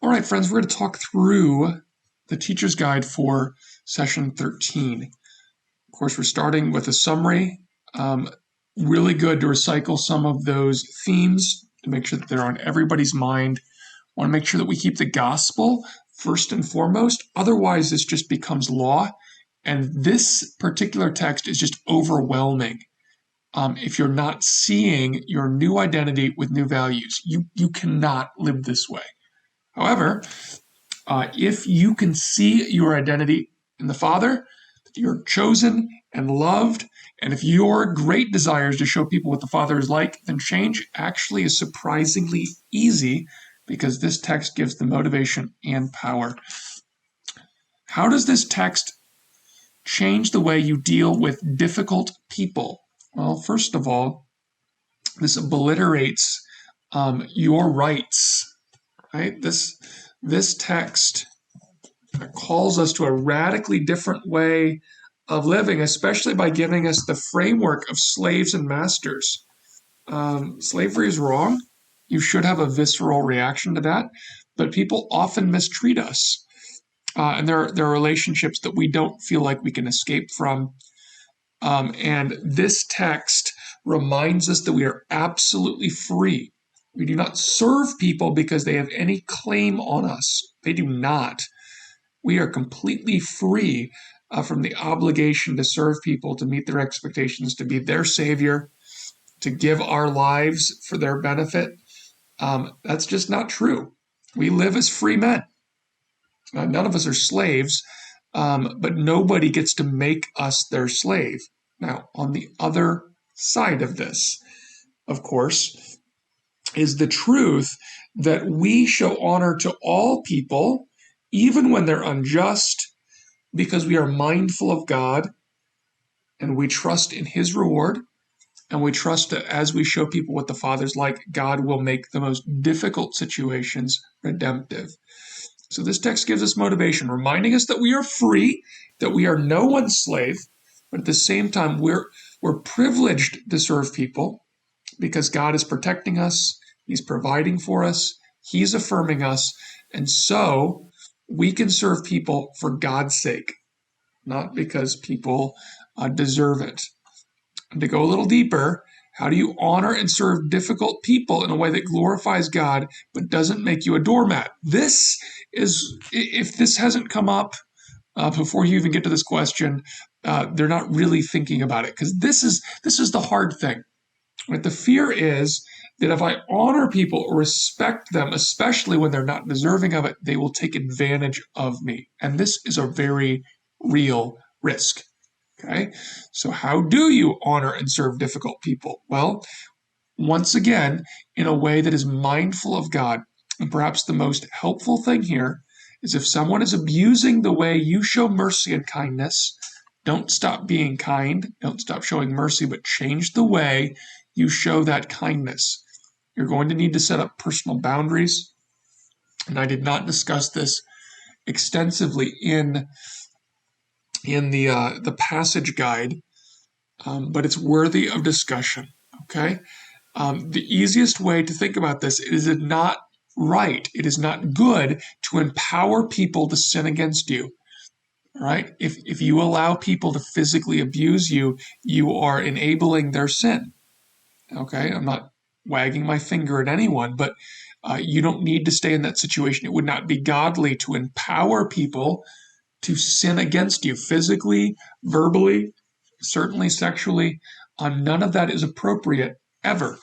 All right, friends, we're going to talk through the teacher's guide for session 13. Of course, we're starting with a summary. Really good to recycle some of those themes to make sure that they're on everybody's mind. Want to make sure that we keep the gospel first and foremost. Otherwise, this just becomes law. And this particular text is just overwhelming. If you're not seeing your new identity with new values, you cannot live this way. However, if you can see your identity in the Father, that you're chosen and loved, and if your great desire is to show people what the Father is like, then change actually is surprisingly easy because this text gives the motivation and power. How does this text change the way you deal with difficult people? Well, first of all, this obliterates your rights, right? This text calls us to a radically different way of living, especially by giving us the framework of slaves and masters. Slavery is wrong. You should have a visceral reaction to that, but people often mistreat us. And there are relationships that we don't feel like we can escape from. And this text reminds us that we are absolutely free. We do not serve people because they have any claim on us. They do not. We are completely free from the obligation to serve people, to meet their expectations, to be their savior, to give our lives for their benefit. That's just not true. We live as free men. None of us are slaves, but nobody gets to make us their slave. Now, on the other side of this, of course, is the truth that we show honor to all people, even when they're unjust, because we are mindful of God and we trust in His reward. And we trust that as we show people what the Father's like, God will make the most difficult situations redemptive. So this text gives us motivation, reminding us that we are free, that we are no one's slave, but at the same time, we're privileged to serve people because God is protecting us, He's providing for us, He's affirming us, and so we can serve people for God's sake, not because people deserve it. And to go a little deeper, how do you honor and serve difficult people in a way that glorifies God but doesn't make you a doormat? This is, if this hasn't come up before you even get to this question, they're not really thinking about it, because this is the hard thing. Right? The fear is that if I honor people or respect them, especially when they're not deserving of it, they will take advantage of me. And this is a very real risk. Okay, so how do you honor and serve difficult people? Well, once again, in a way that is mindful of God. And perhaps the most helpful thing here is if someone is abusing the way you show mercy and kindness, don't stop being kind, don't stop showing mercy, but change the way you show that kindness. You're going to need to set up personal boundaries. And I did not discuss this extensively in the passage guide, but it's worthy of discussion. Okay, the easiest way to think about this is it not right. It is not good to empower people to sin against you. All right, if you allow people to physically abuse you, you are enabling their sin. Okay, I'm not wagging my finger at anyone, but you don't need to stay in that situation. It would not be godly to empower people to sin against you physically, verbally, certainly sexually. None of that is appropriate ever.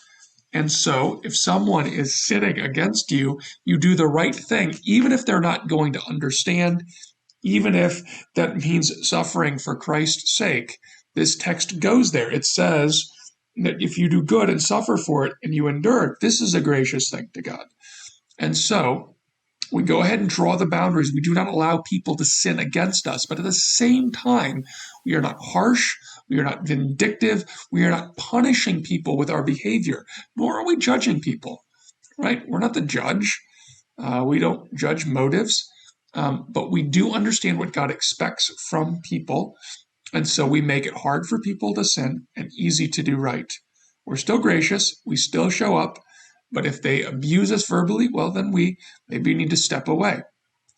And so if someone is sinning against you, you do the right thing, even if they're not going to understand, even if that means suffering for Christ's sake. This text goes there. It says that if you do good and suffer for it and you endure it, this is a gracious thing to God. And so we go ahead and draw the boundaries. We do not allow people to sin against us, but at the same time, we are not harsh, we are not vindictive, we are not punishing people with our behavior, nor are we judging people, right? We're not the judge. We don't judge motives, but we do understand what God expects from people, and so we make it hard for people to sin and easy to do right. We're still gracious, we still show up, But if they abuse us verbally, well, then we maybe need to step away.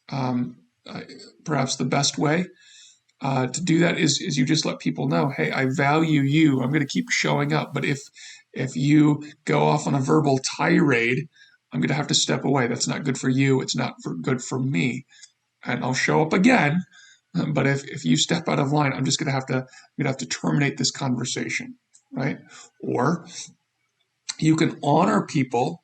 Um, Perhaps the best way to do that is you just let people know, hey, I value you. I'm going to keep showing up. But if you go off on a verbal tirade, I'm going to have to step away. That's not good for you. It's not good for me. And I'll show up again. But if you step out of line, I'm just going to have to terminate this conversation, right? Or you can honor people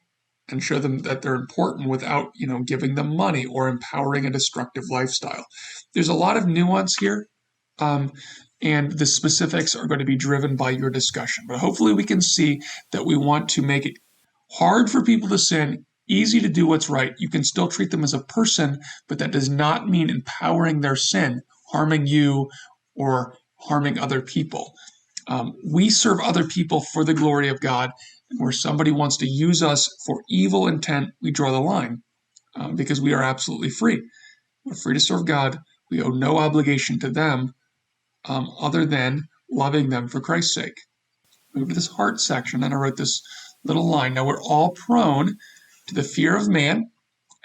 and show them that they're important without, giving them money or empowering a destructive lifestyle. There's a lot of nuance here, um, and the specifics are going to be driven by your discussion. But hopefully, we can see that we want to make it hard for people to sin, easy to do what's right. You can still treat them as a person, but that does not mean empowering their sin, harming you, or harming other people. We serve other people for the glory of God. And where somebody wants to use us for evil intent, we draw the line because we are absolutely free. We're free to serve God. We owe no obligation to them other than loving them for Christ's sake. Move to this heart section, and I wrote this little line. Now, we're all prone to the fear of man,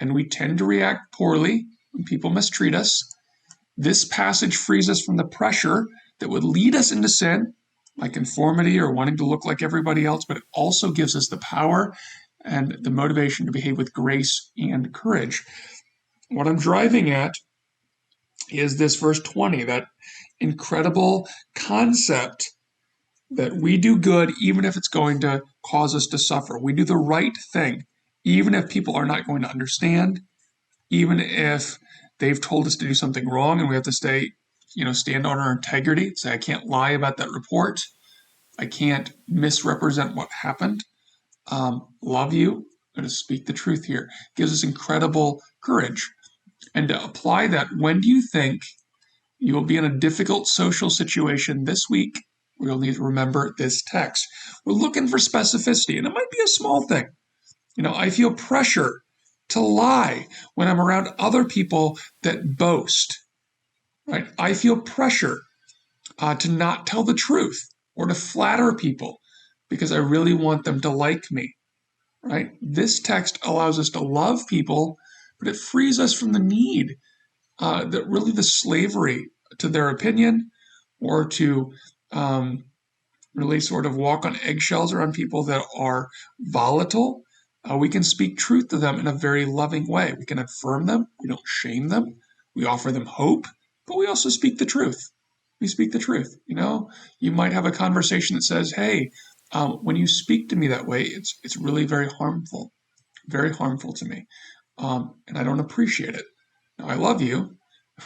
and we tend to react poorly when people mistreat us. This passage frees us from the pressure that would lead us into sin, like conformity or wanting to look like everybody else, but it also gives us the power and the motivation to behave with grace and courage. What I'm driving at is this verse 20, that incredible concept that we do good even if it's going to cause us to suffer. We do the right thing, even if people are not going to understand, even if they've told us to do something wrong and we have to stand on our integrity, say, I can't lie about that report. I can't misrepresent what happened. Love you. I'm going to speak the truth here. It gives us incredible courage. And to apply that, when do you think you will be in a difficult social situation this week? We'll need to remember this text. We're looking for specificity, and it might be a small thing. I feel pressure to lie when I'm around other people that boast, right? I feel pressure to not tell the truth or to flatter people because I really want them to like me, right? This text allows us to love people, but it frees us from the need, the slavery to their opinion, or to really sort of walk on eggshells around people that are volatile. We can speak truth to them in a very loving way. We can affirm them. We don't shame them. We offer them hope, but we also speak the truth. We speak the truth. You might have a conversation that says, hey, when you speak to me that way, it's really very harmful to me. And I don't appreciate it. Now, I love you,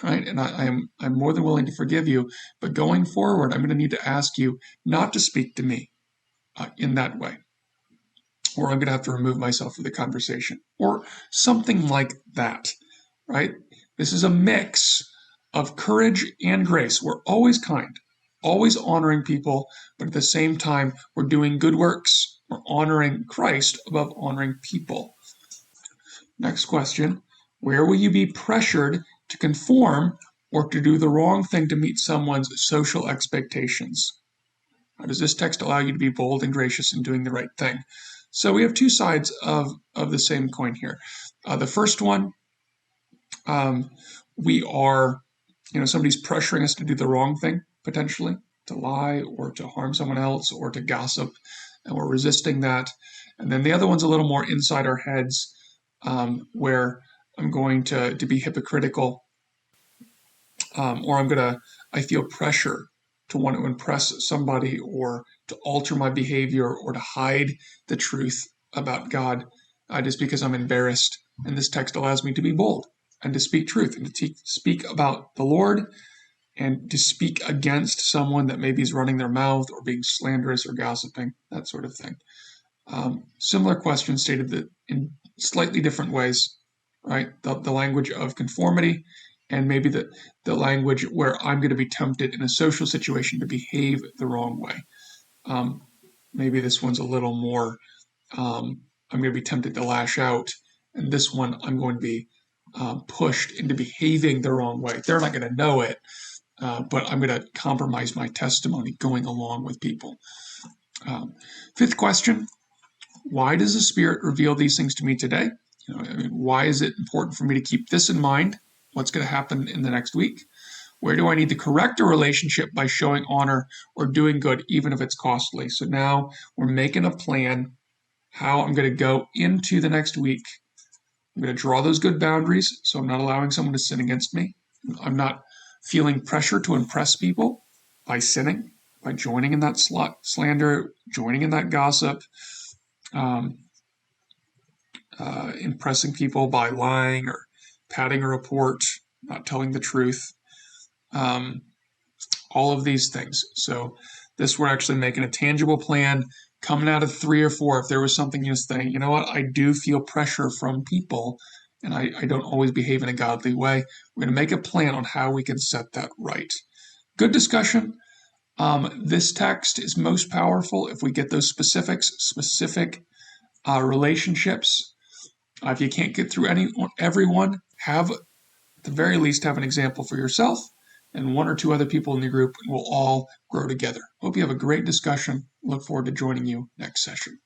right? And I'm more than willing to forgive you. But going forward, I'm going to need to ask you not to speak to me in that way, or I'm going to have to remove myself from the conversation, or something like that, right? This is a mix of courage and grace. We're always kind, always honoring people, but at the same time, we're doing good works. We're honoring Christ above honoring people. Next question. Where will you be pressured to conform or to do the wrong thing to meet someone's social expectations? How does this text allow you to be bold and gracious in doing the right thing? So we have two sides of the same coin here. The first one, we are, somebody's pressuring us to do the wrong thing, potentially, to lie or to harm someone else or to gossip, and we're resisting that. And then the other one's a little more inside our heads, where I'm going to be hypocritical, or I feel pressure to want to impress somebody or to alter my behavior or to hide the truth about God just because I'm embarrassed. And this text allows me to be bold and to speak truth and to speak about the Lord and to speak against someone that maybe is running their mouth or being slanderous or gossiping, that sort of thing. Similar question stated in slightly different ways, right? The language of conformity and maybe the language where I'm going to be tempted in a social situation to behave the wrong way. Maybe this one's a little more, I'm going to be tempted to lash out, and this one I'm going to be pushed into behaving the wrong way. They're not going to know it, but I'm going to compromise my testimony going along with people. Fifth question. Why does the Spirit reveal these things to me today? Why is it important for me to keep this in mind? What's going to happen in the next week? Where do I need to correct a relationship by showing honor or doing good, even if it's costly? So now we're making a plan how I'm going to go into the next week. I'm going to draw those good boundaries so I'm not allowing someone to sin against me. I'm not feeling pressure to impress people by sinning, by joining in that slander, joining in that gossip, um, impressing people by lying or padding a report, not telling the truth, all of these things. So this, we're actually making a tangible plan coming out of 3 or 4. If there was something you think, you know what, I do feel pressure from people and I don't always behave in a godly way, we're going to make a plan on how we can set that right. Good discussion. This text is most powerful if we get those specific relationships. If you can't get through everyone, at the very least have an example for yourself and 1 or 2 other people in the group, and we'll all grow together. Hope you have a great discussion. Look forward to joining you next session.